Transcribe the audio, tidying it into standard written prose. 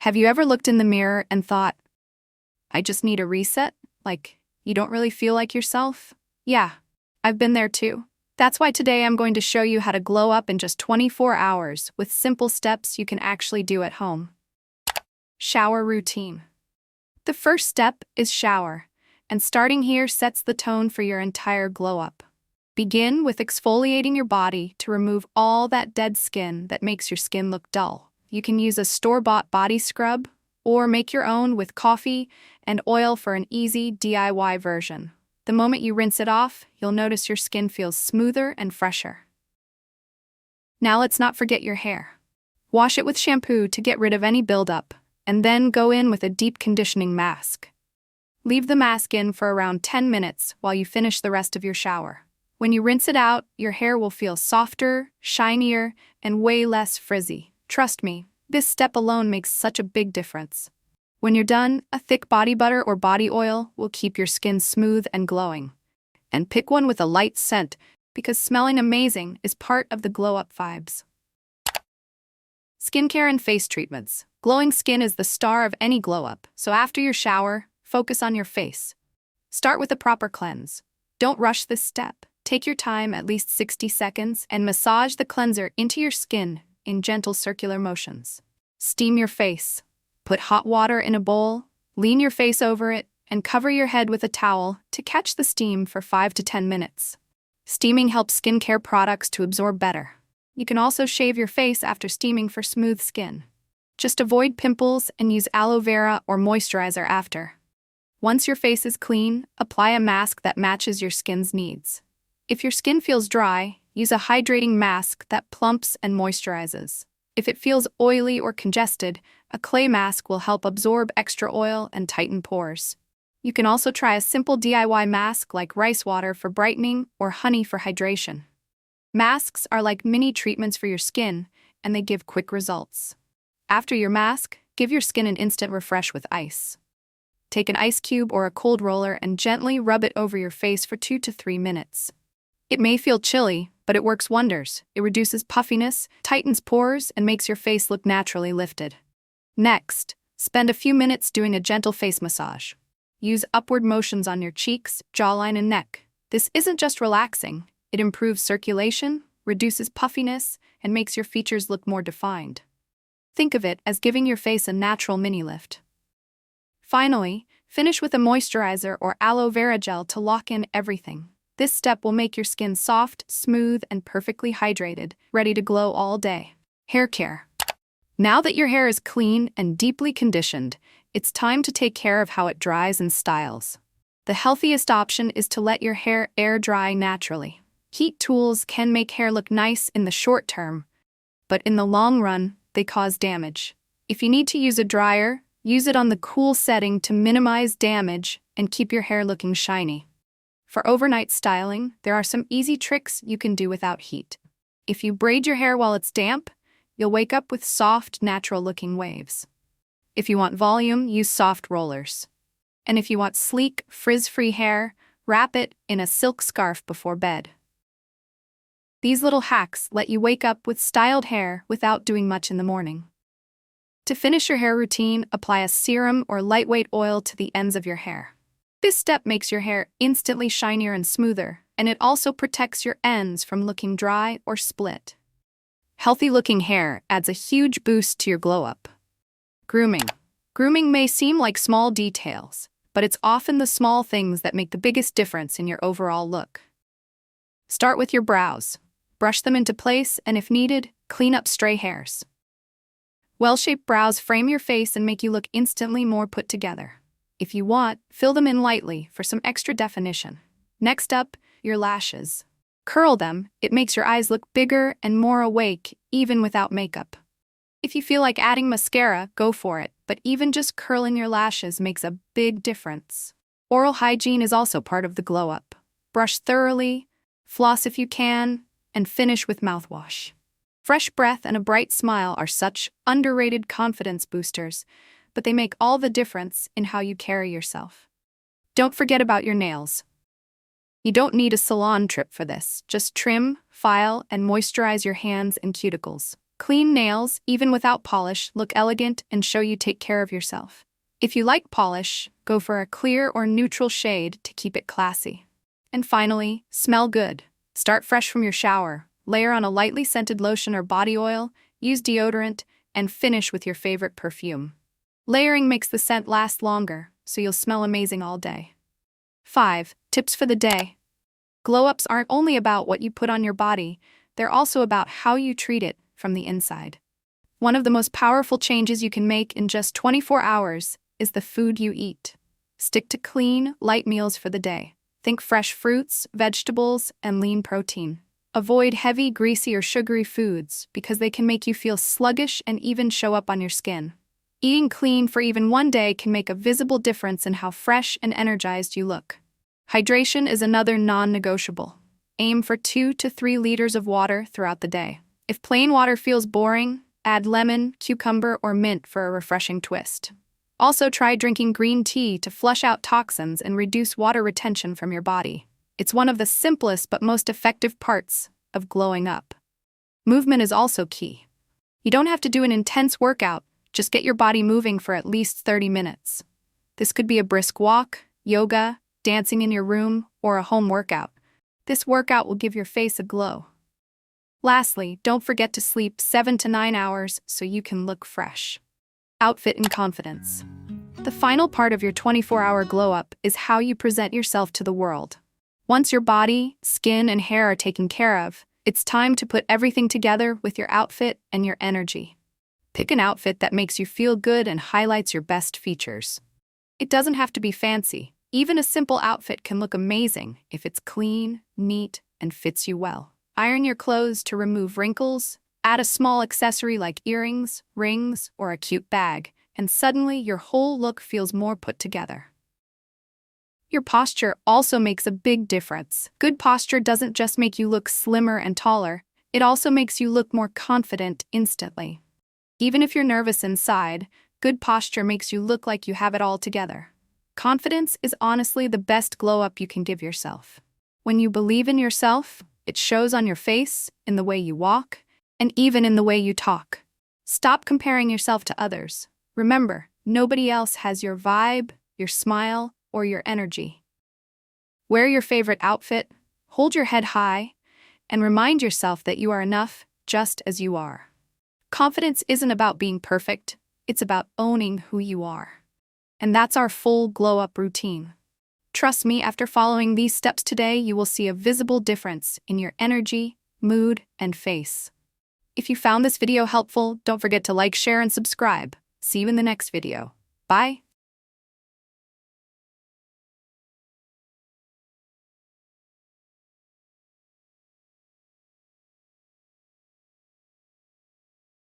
Have you ever looked in the mirror and thought, I just need a reset? Like, you don't really feel like yourself? Yeah, I've been there too. That's why today I'm going to show you how to glow up in just 24 hours with simple steps you can actually do at home. Shower routine. The first step is shower, and starting here sets the tone for your entire glow up. Begin with exfoliating your body to remove all that dead skin that makes your skin look dull. You can use a store-bought body scrub or make your own with coffee and oil for an easy DIY version. The moment you rinse it off, you'll notice your skin feels smoother and fresher. Now let's not forget your hair. Wash it with shampoo to get rid of any buildup, and then go in with a deep conditioning mask. Leave the mask in for around 10 minutes while you finish the rest of your shower. When you rinse it out, your hair will feel softer, shinier, and way less frizzy. Trust me, this step alone makes such a big difference. When you're done, a thick body butter or body oil will keep your skin smooth and glowing. And pick one with a light scent, because smelling amazing is part of the glow-up vibes. Skincare and face treatments. Glowing skin is the star of any glow-up, so after your shower, focus on your face. Start with a proper cleanse. Don't rush this step. Take your time, at least 60 seconds, and massage the cleanser into your skin in gentle circular motions. Steam your face. Put hot water in a bowl, lean your face over it, and cover your head with a towel to catch the steam for 5 to 10 minutes. Steaming helps skincare products to absorb better. You can also shave your face after steaming for smooth skin. Just avoid pimples and use aloe vera or moisturizer after. Once your face is clean, apply a mask that matches your skin's needs. If your skin feels dry, use a hydrating mask that plumps and moisturizes. If it feels oily or congested, a clay mask will help absorb extra oil and tighten pores. You can also try a simple DIY mask like rice water for brightening or honey for hydration. Masks are like mini treatments for your skin, and they give quick results. After your mask, give your skin an instant refresh with ice. Take an ice cube or a cold roller and gently rub it over your face for 2 to 3 minutes. It may feel chilly, but it works wonders. It reduces puffiness, tightens pores, and makes your face look naturally lifted. Next, spend a few minutes doing a gentle face massage. Use upward motions on your cheeks, jawline, and neck. This isn't just relaxing. It improves circulation, reduces puffiness, and makes your features look more defined. Think of it as giving your face a natural mini-lift. Finally, finish with a moisturizer or aloe vera gel to lock in everything. This step will make your skin soft, smooth, and perfectly hydrated, ready to glow all day. Hair care. Now that your hair is clean and deeply conditioned, it's time to take care of how it dries and styles. The healthiest option is to let your hair air dry naturally. Heat tools can make hair look nice in the short term, but in the long run, they cause damage. If you need to use a dryer, use it on the cool setting to minimize damage and keep your hair looking shiny. For overnight styling, there are some easy tricks you can do without heat. If you braid your hair while it's damp, you'll wake up with soft, natural-looking waves. If you want volume, use soft rollers. And if you want sleek, frizz-free hair, wrap it in a silk scarf before bed. These little hacks let you wake up with styled hair without doing much in the morning. To finish your hair routine, apply a serum or lightweight oil to the ends of your hair. This step makes your hair instantly shinier and smoother, and it also protects your ends from looking dry or split. Healthy-looking hair adds a huge boost to your glow-up. Grooming. Grooming may seem like small details, but it's often the small things that make the biggest difference in your overall look. Start with your brows. Brush them into place, and if needed, clean up stray hairs. Well-shaped brows frame your face and make you look instantly more put together. If you want, fill them in lightly for some extra definition. Next up, your lashes. Curl them. It makes your eyes look bigger and more awake, even without makeup. If you feel like adding mascara, go for it, but even just curling your lashes makes a big difference. Oral hygiene is also part of the glow-up. Brush thoroughly, floss if you can, and finish with mouthwash. Fresh breath and a bright smile are such underrated confidence boosters, but they make all the difference in how you carry yourself. Don't forget about your nails. You don't need a salon trip for this. Just trim, file, and moisturize your hands and cuticles. Clean nails, even without polish, look elegant and show you take care of yourself. If you like polish, go for a clear or neutral shade to keep it classy. And finally, smell good. Start fresh from your shower, layer on a lightly scented lotion or body oil, use deodorant, and finish with your favorite perfume. Layering makes the scent last longer, so you'll smell amazing all day. 5. Tips for the day. Glow-ups aren't only about what you put on your body, they're also about how you treat it from the inside. One of the most powerful changes you can make in just 24 hours is the food you eat. Stick to clean, light meals for the day. Think fresh fruits, vegetables, and lean protein. Avoid heavy, greasy, or sugary foods because they can make you feel sluggish and even show up on your skin. Eating clean for even one day can make a visible difference in how fresh and energized you look. Hydration is another non-negotiable. Aim for 2 to 3 liters of water throughout the day. If plain water feels boring, add lemon, cucumber, or mint for a refreshing twist. Also, try drinking green tea to flush out toxins and reduce water retention from your body. It's one of the simplest but most effective parts of glowing up. Movement is also key. You don't have to do an intense workout, just get your body moving for at least 30 minutes. This could be a brisk walk, yoga, dancing in your room, or a home workout. This workout will give your face a glow. Lastly, don't forget to sleep 7 to 9 hours so you can look fresh. Outfit and confidence. The final part of your 24-hour glow-up is how you present yourself to the world. Once your body, skin, and hair are taken care of, it's time to put everything together with your outfit and your energy. Pick an outfit that makes you feel good and highlights your best features. It doesn't have to be fancy. Even a simple outfit can look amazing if it's clean, neat, and fits you well. Iron your clothes to remove wrinkles, add a small accessory like earrings, rings, or a cute bag, and suddenly your whole look feels more put together. Your posture also makes a big difference. Good posture doesn't just make you look slimmer and taller, it also makes you look more confident instantly. Even if you're nervous inside, good posture makes you look like you have it all together. Confidence is honestly the best glow-up you can give yourself. When you believe in yourself, it shows on your face, in the way you walk, and even in the way you talk. Stop comparing yourself to others. Remember, nobody else has your vibe, your smile, or your energy. Wear your favorite outfit, hold your head high, and remind yourself that you are enough just as you are. Confidence isn't about being perfect, it's about owning who you are. And that's our full glow-up routine. Trust me, after following these steps today, you will see a visible difference in your energy, mood, and face. If you found this video helpful, don't forget to like, share, and subscribe. See you in the next video. Bye!